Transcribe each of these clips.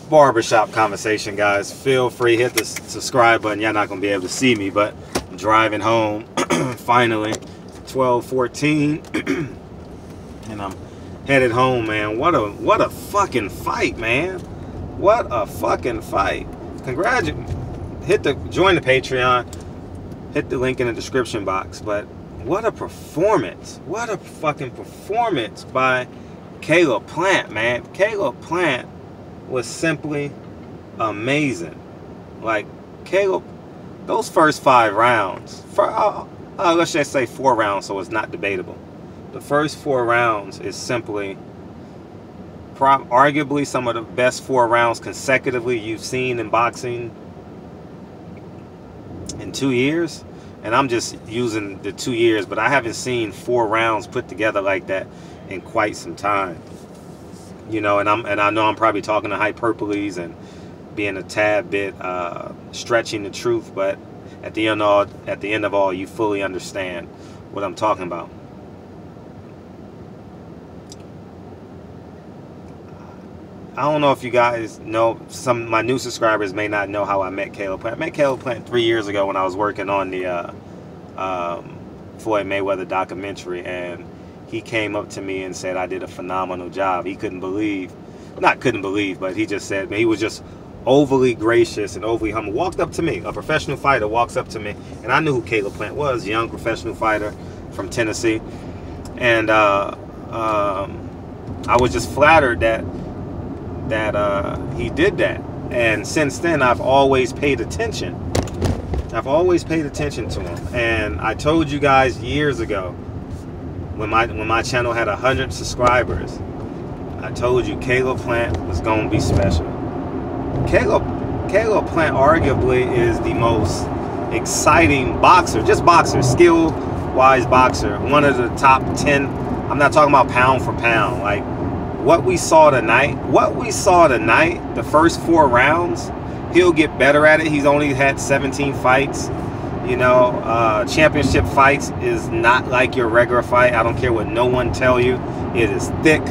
barbershop conversation, guys. Feel free, hit the subscribe button. You're not gonna be able to see me, but I'm driving home finally, 12:14, and I'm headed home, man. What a fucking fight, man. What a fucking fight. Congratulations. Join the Patreon. Hit the link in the description box. But what a performance. What a fucking performance by Caleb Plant, man. Caleb Plant was simply amazing. Like, Caleb, those first 5 rounds, let's just say 4 rounds so it's not debatable. The first 4 rounds is simply arguably some of the best 4 rounds consecutively you've seen in boxing in 2 years. And I'm just using the 2 years, but I haven't seen 4 rounds put together like that in quite some time. You know, and I know I'm probably talking to hyperboles and being a tad bit stretching the truth, but at the end of all, you fully understand what I'm talking about. I don't know if you guys know, some of my new subscribers may not know how I met Caleb Plant. I met Caleb Plant 3 years ago when I was working on the Floyd Mayweather documentary, and he came up to me and said I did a phenomenal job. He couldn't believe, not couldn't believe, but he just said, man, he was just overly gracious and overly humble. Walked up to me, a professional fighter walks up to me, and I knew who Caleb Plant was, young professional fighter from Tennessee. And I was just flattered that he did that. And since then, I've always paid attention. I've always paid attention to him. And I told you guys years ago, when my channel had 100 subscribers, I told you Caleb Plant was gonna be special. Caleb Plant arguably is the most exciting boxer, just boxer, skill-wise boxer, one of the top 10. I'm not talking about pound for pound. Like, what we saw tonight, the first 4 rounds, he'll get better at it. He's only had 17 fights. You know, championship fights is not like your regular fight. I don't care what no one tell you. It is thick.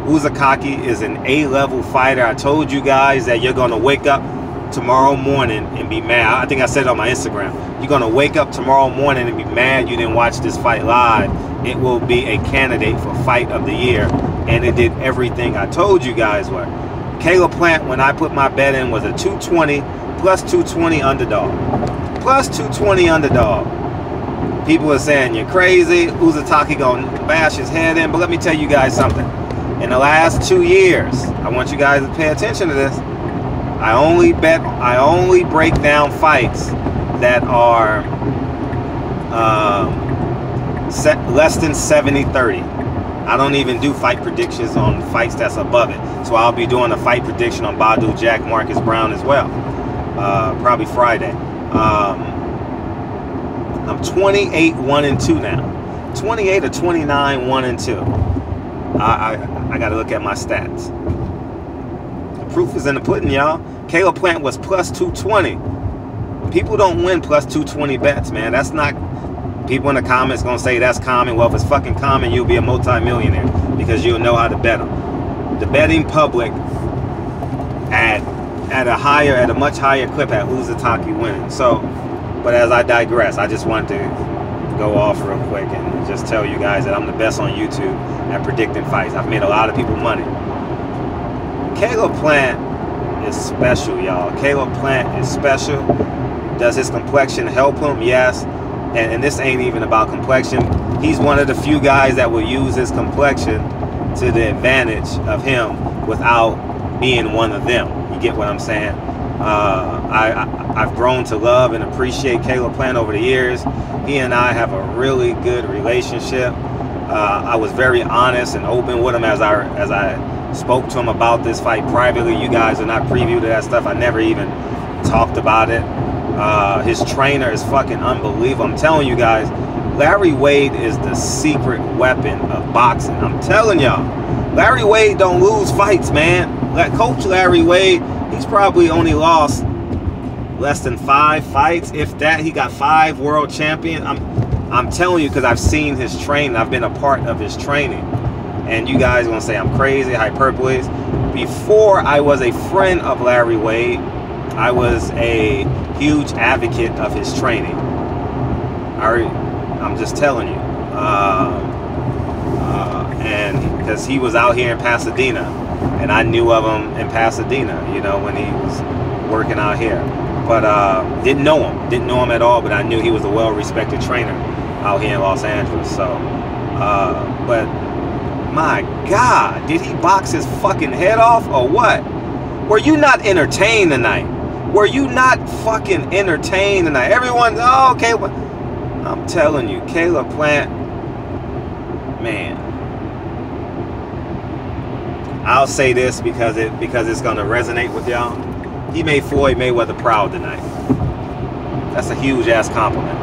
Uzakaki is an A-level fighter. I told you guys that you're going to wake up tomorrow morning and be mad. I think I said it on my Instagram. You're going to wake up tomorrow morning and be mad you didn't watch this fight live. It will be a candidate for Fight of the Year. And it did everything I told you guys were. Caleb Plant, when I put my bet in, was a 220 plus 220 underdog. Plus 220 underdog. People are saying you're crazy. Uzataki gonna bash his head in. But let me tell you guys something. In the last 2 years, I want you guys to pay attention to this. I only break down fights that are less than 70-30. I don't even do fight predictions on fights that's above it. So I'll be doing a fight prediction on Badu Jack Marcus Brown as well. Probably Friday. I'm 28-1-2 now. 28 or 29, 1-2. I got to look at my stats. The proof is in the pudding, y'all. Caleb Plant was plus 220. People don't win plus 220 bets, man. That's not. People in the comments gonna say that's common. Well, if it's fucking common, you'll be a multi-millionaire because you'll know how to bet them. The betting public at a much higher clip at Uzataki winning. So, but as I digress, I just wanted to go off real quick and just tell you guys that I'm the best on YouTube at predicting fights. I've made a lot of people money. Caleb Plant is special, y'all. Caleb Plant is special. Does his complexion help him? Yes. And this ain't even about complexion. He's one of the few guys that will use his complexion to the advantage of him without being one of them. You get what I'm saying? I've grown to love and appreciate Caleb Plant over the years. He and I have a really good relationship. I was very honest and open with him as I spoke to him about this fight privately. You guys are not preview to that stuff. I never even talked about it. His trainer is fucking unbelievable. I'm telling you guys, Larry Wade is the secret weapon of boxing. I'm telling y'all, Larry Wade don't lose fights, man. Coach Larry Wade, he's probably only lost less than 5 fights, if that. He got 5 world champion. I'm telling you, because I've seen his training. I've been a part of his training. And you guys are gonna say I'm crazy, hyperboles. before I was a friend of Larry Wade, I was a huge advocate of his training. I'm just telling you. And because he was out here in Pasadena, and I knew of him in Pasadena, you know, when he was working out here. But didn't know him at all, but I knew he was a well-respected trainer out here in Los Angeles. So, but my God, did he box his fucking head off or what? Were you not entertained tonight? Were you not fucking entertained tonight? Everyone, oh, okay. I'm telling you, Caleb Plant, man. I'll say this because it's gonna resonate with y'all. He made Floyd Mayweather proud tonight. That's a huge ass compliment.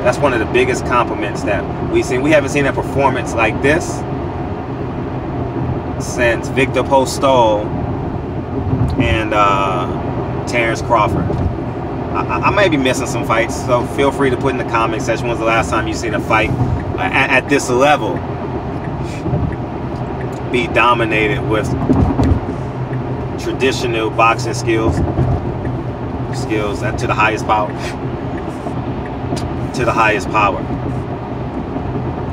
That's one of the biggest compliments that we've seen. We haven't seen a performance like this since Victor Postol and Terrence Crawford. I may be missing some fights, so feel free to put in the comment section when's the last time you've seen a fight at this level be dominated with traditional boxing skills to the highest power. To the highest power.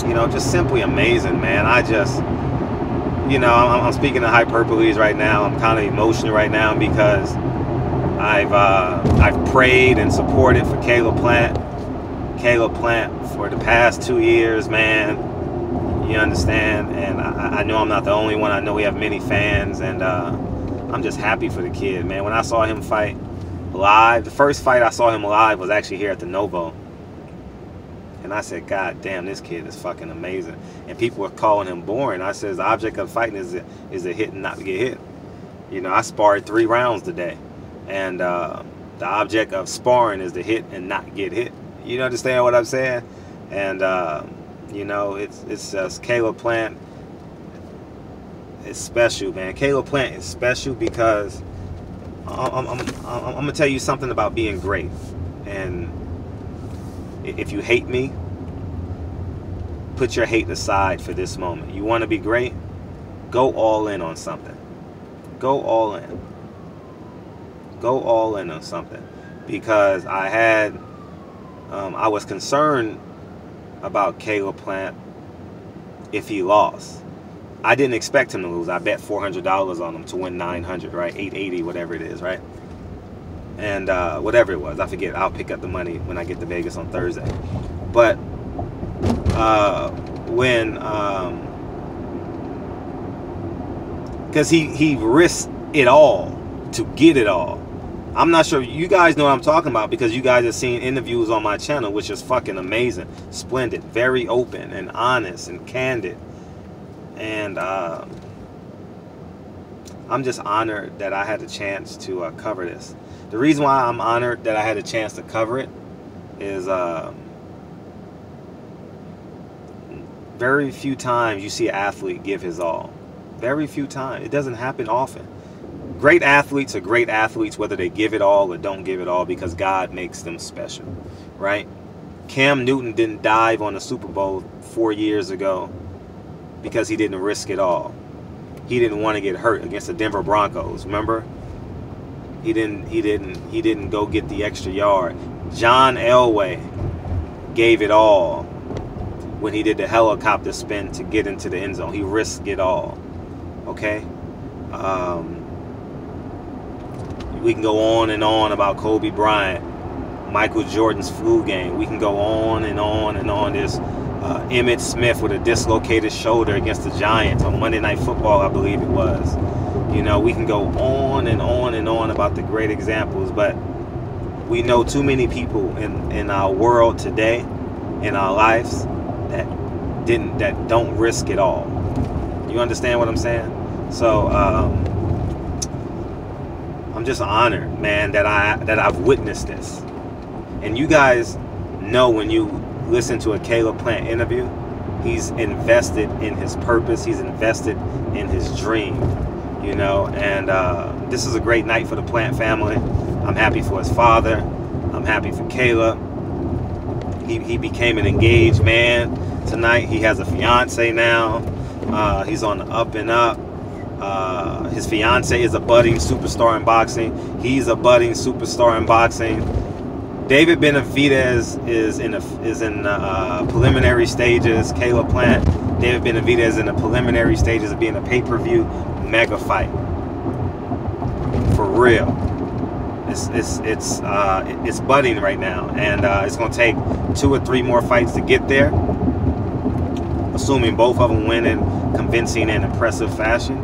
You know, just simply amazing, man. I just, you know, I'm speaking in hyperboles right now. I'm kind of emotional right now because I've prayed and supported for Caleb Plant for the past 2 years, man. You understand? And I know I'm not the only one. I know we have many fans, and I'm just happy for the kid, man. When I saw him fight live, the first fight I saw him live was actually here at the Novo. And I said, God damn, this kid is fucking amazing. And people were calling him boring. I said, the object of fighting is a hit and not to get hit. You know, I sparred 3 rounds today. And the object of sparring is to hit and not get hit. You understand what I'm saying? And, you know, it's just Caleb Plant is special, man. Caleb Plant is special because I'm going to tell you something about being great. And if you hate me, put your hate aside for this moment. You want to be great? Go all in on something. Go all in. Go all in on something. Because I was concerned about Caleb Plant if he lost. I didn't expect him to lose. I bet $400 on him to win 900, right? 880, whatever it is, right? And whatever it was, I forget. I'll pick up the money when I get to Vegas on Thursday. But because he risked it all to get it all. I'm not sure you guys know what I'm talking about because you guys have seen interviews on my channel, which is fucking amazing, splendid, very open and honest and candid. And I'm just honored that I had the chance to cover this. The reason why I'm honored that I had a chance to cover it is very few times you see an athlete give his all. Very few times. It doesn't happen often. Great athletes are great athletes whether they give it all or don't give it all because God makes them special, right? Cam Newton didn't dive on the Super Bowl 4 years ago because he didn't risk it all. He didn't want to get hurt against the Denver Broncos, remember? He didn't go get the extra yard. John Elway gave it all when he did the helicopter spin to get into the end zone. He risked it all. Okay? We can go on and on about Kobe Bryant, Michael Jordan's flu game. We can go on and on and on. There's Emmitt Smith with a dislocated shoulder against the Giants on Monday Night Football, I believe it was. You know, we can go on and on and on about the great examples, but we know too many people in our world today, in our lives, that don't risk it all. You understand what I'm saying? So I'm just honored, man, that I've witnessed this. And you guys know when you listen to a Caleb Plant interview, he's invested in his purpose. He's invested in his dream, you know. And this is a great night for the Plant family. I'm happy for his father. I'm happy for Caleb. He became an engaged man tonight. He has a fiance now. He's on the up and up. His fiance is a budding superstar in boxing. He's a budding superstar in boxing. David Benavidez is in preliminary stages. Caleb Plant, David Benavidez is in the preliminary stages of being a pay-per-view mega fight. For real, it's budding right now, and it's gonna take 2 or 3 more fights to get there. Assuming both of them win in convincing and impressive fashion,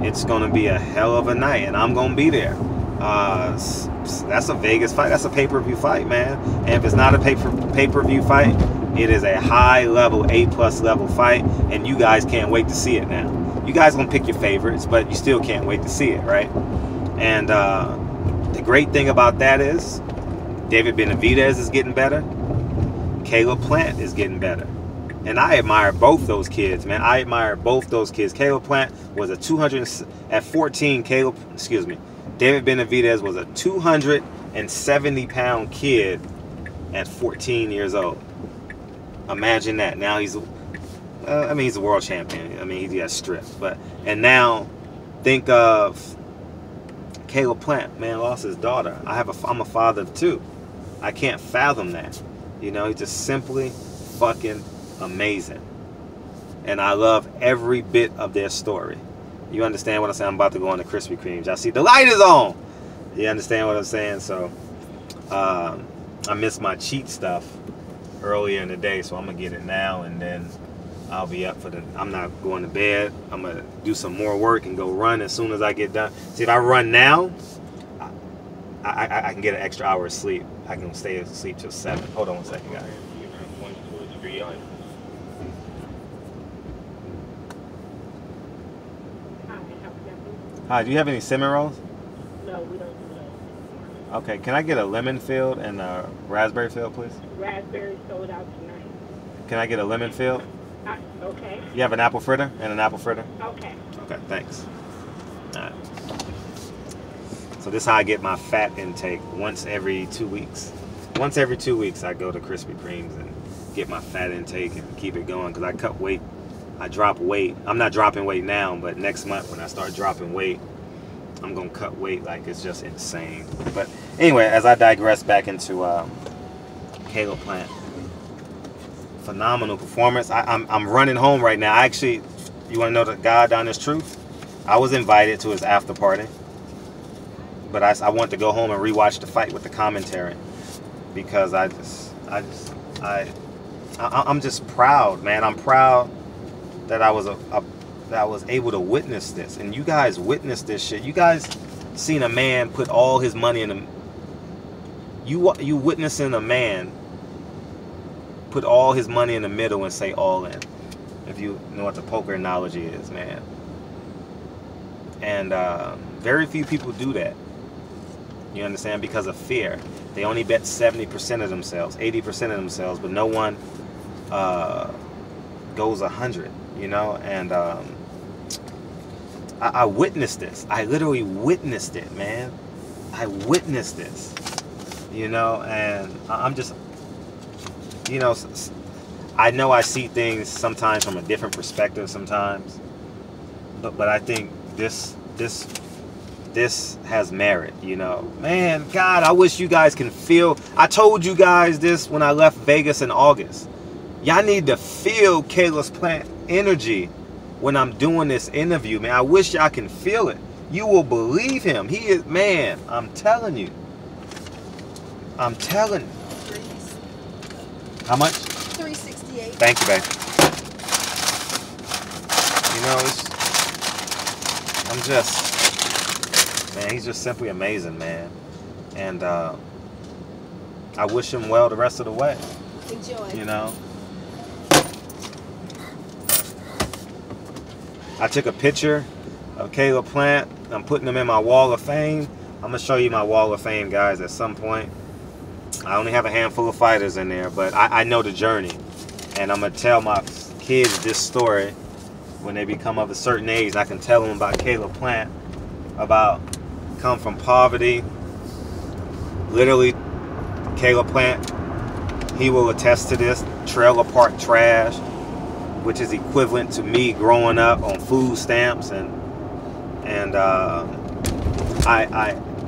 it's gonna be a hell of a night, and I'm gonna be there. That's a Vegas fight. That's a pay-per-view fight, man. And if it's not a pay-per-view fight, it is a high-level, A+ level fight, and you guys can't wait to see it now. You guys gonna pick your favorites, but you still can't wait to see it, right? And the great thing about that is David Benavidez is getting better. Caleb Plant is getting better. And I admire both those kids, man. I admire both those kids. Caleb Plant was a 200 at 14. David Benavidez was a 270-pound kid at 14 years old. Imagine that. Now he's a world champion. I mean, he got stripped. And now think of Caleb Plant, man, lost his daughter. I'm a father of 2. I can't fathom that. You know, he's just simply fucking amazing. And I love every bit of their story. You understand what I'm saying? I'm about to go on the Krispy Kremes. Y'all see the light is on. You understand what I'm saying? So I missed my cheat stuff earlier in the day, so I'm gonna get it now, and then I'll be up for I'm not going to bed. I'm gonna do some more work and go run as soon as I get done. See, if I run now, I can get an extra hour of sleep. I can stay asleep till 7. Hold on one second, guys. Hi, do you have any cinnamon rolls? No, we don't do those. Okay, can I get a lemon filled and a raspberry filled, please? Raspberry sold out tonight. Can I get a lemon filled? Okay. You have an apple fritter and an apple fritter? Okay. Okay, thanks. All right. So this is how I get my fat intake once every 2 weeks. Once every 2 weeks, I go to Krispy Kremes and get my fat intake and keep it going, because I cut weight. I drop weight. I'm not dropping weight now, but next month when I start dropping weight, I'm going to cut weight like it's just insane. But anyway, as I digress back into Caleb Plant. Phenomenal performance. I'm running home right now. You want to know the God honest truth? I was invited to his after party, but I want to go home and rewatch the fight with the commentary, because I'm just proud, man. I'm proud that I was able to witness this, and you guys witnessed this shit. You guys seen a man put all his money in you witnessing a man put all his money in the middle and say all in, if you know what the poker analogy is, man. And very few people do that, you understand, because of fear. They only bet 70% of themselves, 80% of themselves, but no one goes 100, you know. And I witnessed this. I literally witnessed it, man. I witnessed this, you know. And I'm just, you know, I know I see things sometimes from a different perspective sometimes, but I think this has merit, you know. Man, God, I wish you guys can feel. I told you guys this when I left Vegas in August. Y'all need to feel Caleb Plant energy when I'm doing this interview, man. I wish y'all can feel it. You will believe him. He is, man, I'm telling you. I'm telling you. How much? $368. Thank you, babe. You know, man, he's just simply amazing, man. And I wish him well the rest of the way. Enjoy. You know? I took a picture of Caleb Plant. I'm putting him in my wall of fame. I'm going to show you my wall of fame, guys, at some point. I only have a handful of fighters in there, but I know the journey. And I'm going to tell my kids this story when they become of a certain age. I can tell them about Caleb Plant, about come from poverty. Literally, Caleb Plant, he will attest to this, trailer park trash, which is equivalent to me growing up on food stamps and And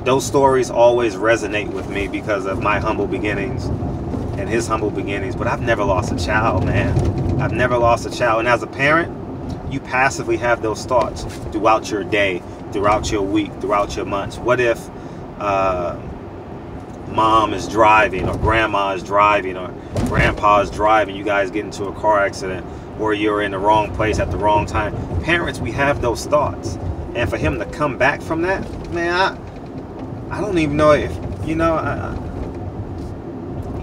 those stories always resonate with me because of my humble beginnings and his humble beginnings. But I've never lost a child, man. I've never lost a child. And as a parent, you passively have those thoughts throughout your day, throughout your week, throughout your months. What if mom is driving, or grandma is driving, or grandpa is driving, you guys get into a car accident, or you're in the wrong place at the wrong time? Parents, we have those thoughts. And for him to come back from that, man, I don't even know if, you know,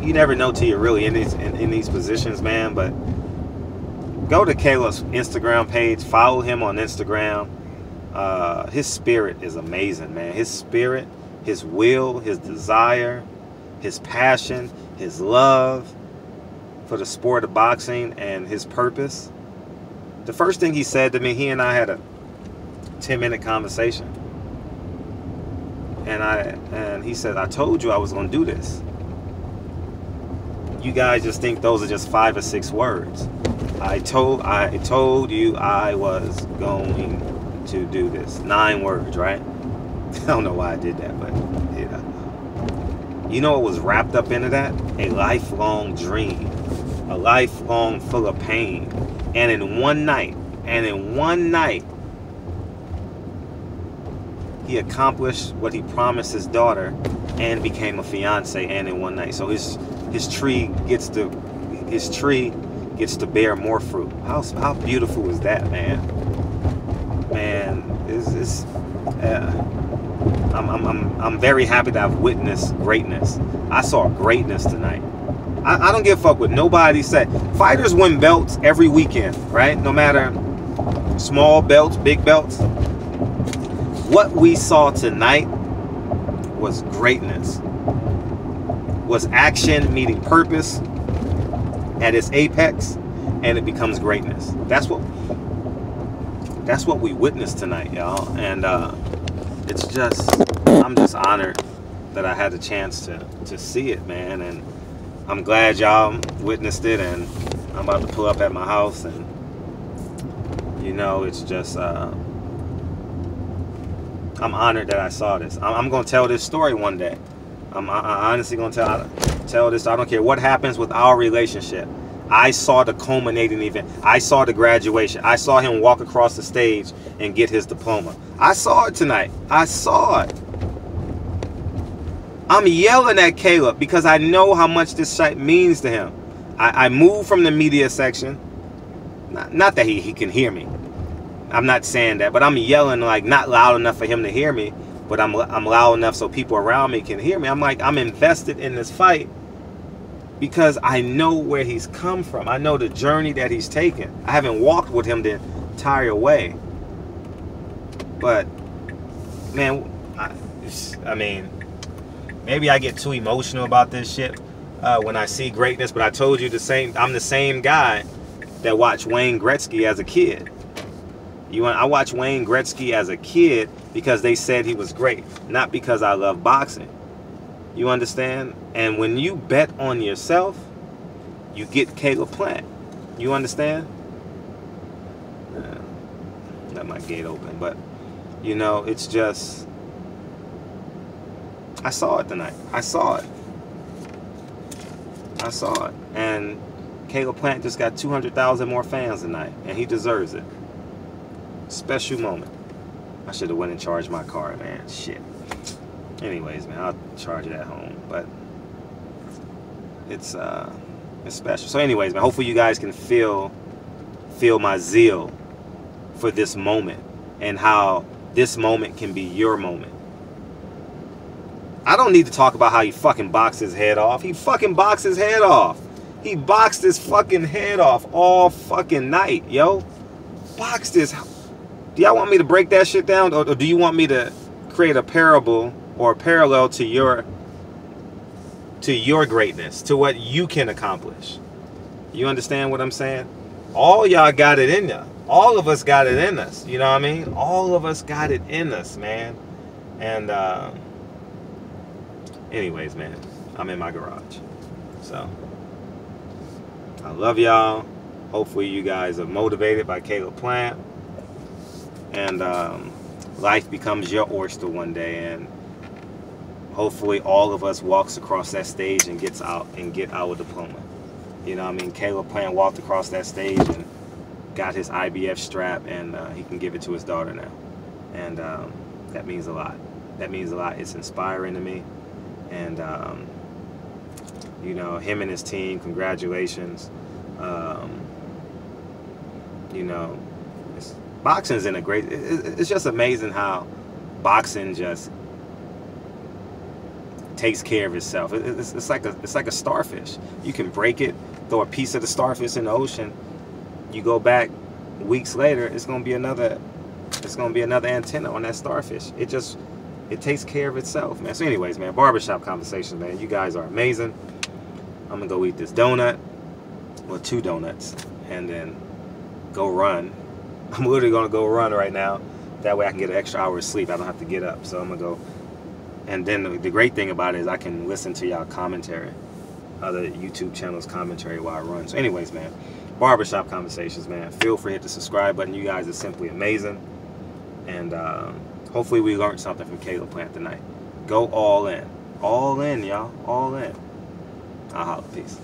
you never know till you're really in these positions, man. But go to Caleb's Instagram page, follow him on Instagram. His spirit is amazing, man. His spirit, his will, his desire, his passion, his love for the sport of boxing, and his purpose. The first thing he said to me, he and I had a 10-minute conversation, and he said, I told you I was going to do this. You guys just think those are just 5 or 6 words. I told you I was going to do this. 9 words, right? I don't know why I did that, but you know what was wrapped up into that? A lifelong dream, a lifelong full of pain. And in one night, he accomplished what he promised his daughter and became a fiance, and in one night. So his tree gets to bear more fruit. How beautiful is that, man? Man, I'm very happy that I've witnessed greatness. I saw greatness tonight. I don't give a fuck what nobody said. Fighters win belts every weekend, right? No matter small belts, big belts. What we saw tonight was greatness. Was action meeting purpose at its apex, and it becomes greatness. That's what we witnessed tonight, y'all. And it's just, I'm just honored that I had the chance to see it, man. And I'm glad y'all witnessed it, and I'm about to pull up at my house, and you know, it's just I'm honored that I saw this. I'm gonna tell this story one day. I'm honestly gonna tell this. I don't care what happens with our relationship. I saw the culminating event. I saw the graduation. I saw him walk across the stage and get his diploma. I saw it tonight. I saw it. I'm yelling at Caleb because I know how much this shit means to him. I moved from the media section. Not that he can hear me. I'm not saying that, but I'm yelling, like, not loud enough for him to hear me, but I'm loud enough so people around me can hear me. I'm like, I'm invested in this fight because I know where he's come from. I know the journey that he's taken. I haven't walked with him the entire way. But, man, I mean, maybe I get too emotional about this shit when I see greatness, but I told you I'm the same guy that watched Wayne Gretzky as a kid. I watched Wayne Gretzky as a kid because they said he was great, not because I love boxing. You understand? And when you bet on yourself, you get Caleb Plant. You understand? Let my gate open, but you know, it's just, I saw it tonight. I saw it. And Caleb Plant just got 200,000 more fans tonight, and he deserves it. Special moment. I should have went and charged my car, man. Shit. Anyways, man, I'll charge it at home. But it's special. So anyways, man, hopefully you guys can feel my zeal for this moment and how this moment can be your moment. I don't need to talk about how he fucking boxed his head off. He fucking boxed his head off. He boxed his fucking head off all fucking night, yo. Boxed his... Do y'all want me to break that shit down, or do you want me to create a parable or a parallel to your greatness, to what you can accomplish? You understand what I'm saying? All y'all got it in ya. All of us got it in us. You know what I mean? All of us got it in us, man. And anyways, man, I'm in my garage. So I love y'all. Hopefully you guys are motivated by Caleb Plant. And life becomes your oyster one day, and hopefully all of us walks across that stage and get our diploma. You know what I mean? Caleb Plant walked across that stage and got his IBF strap, and he can give it to his daughter now. And that means a lot. That means a lot. It's inspiring to me. And, you know, him and his team, congratulations. You know, boxing's in a great... It's just amazing how boxing just takes care of itself. It's like a starfish. You can break it, throw a piece of the starfish in the ocean. You go back weeks later, it's gonna be another antenna on that starfish. It takes care of itself, man. So anyways, man, barbershop conversations, man. You guys are amazing. I'm gonna go eat this donut, well, 2 donuts, and then go run. I'm literally gonna go run right now. That way I can get an extra hour of sleep. I don't have to get up. So I'm gonna go. And then the great thing about it is I can listen to y'all commentary, other YouTube channels commentary while I run. So anyways, man, barbershop conversations, man. Feel free to hit the subscribe button. You guys are simply amazing. And hopefully we learned something from Caleb Plant tonight. Go all in. All in, y'all. All in. I'll holla. Peace.